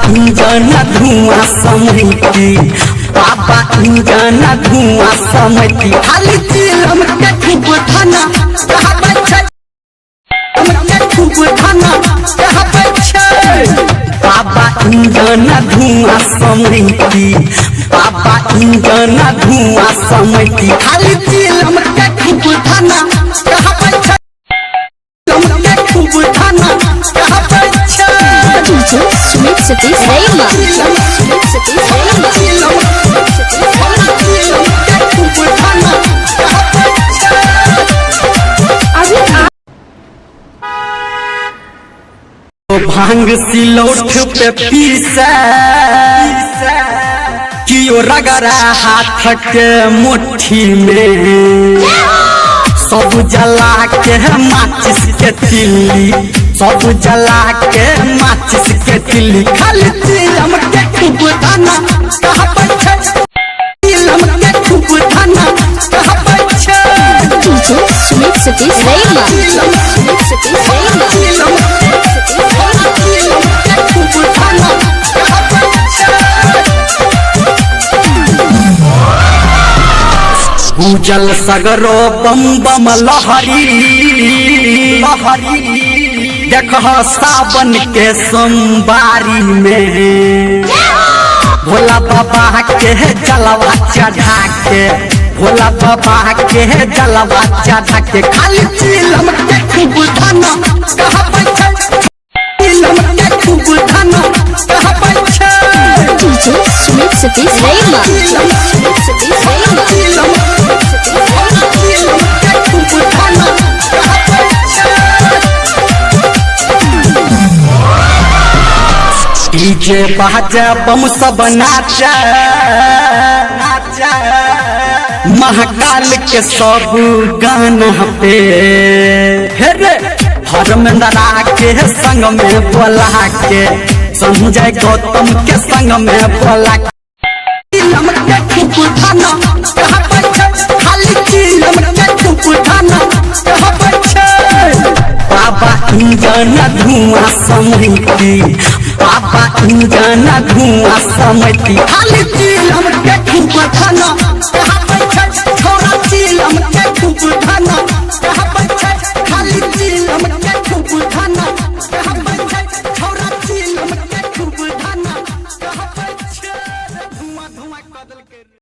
Engine धुआं समैती, बाबा engine धुआं समैती, खाली चिलम के खूब धना कहबै छै, खूब धना कहबै छै। बाबा इंजन धुआं समैती, बाबा इंजन धुआं समैती, खाली चिलम के खूब धना कहबै छै, खूब धना कहबै छै। DJ Sumit Satish Rema. Sumit Satish Rema. भांग सिलौठ पे पीसा कियो रगड़ा हाथ के मुट्ठी में, सब जला के माचिस के तिल्ली, सब जला के माचिस के तिल्ली, खाली चिलम के खूब धना कहबै छै, चिलम के खूब धना कहबै छै। DJ Sumit Satish Rema. Sumit Satish Rema. उजल सगरो बम बम लहरी लहरी, देख सावन के सोमवारी में, भोला बाबा के जलवा चढ़ा के, भोला बाबा के जलवा चढ़ा के, खाली चिलम के खूब धना कहबै छै, चिलम के खूब धना कहबै छै। DJ Sumit Satish Rema. Sumit Satish Rema. DJ बाजा बम सब नाचा नाचा, महाकाल के सब गाना पे, हेरे धर्मेंद्रा के संग में बोला के, संजय गौतम के संग में बोला के, चिलम के खूब धना कहबै छै, खाली चिलम के खूब धना कहबै छै। बाबा इंजन धुआं समैती, बाबा इंजन धुआं समैती, खाली चिलम के खूब धना कहबै छै, छोरा चिलम के खूब धना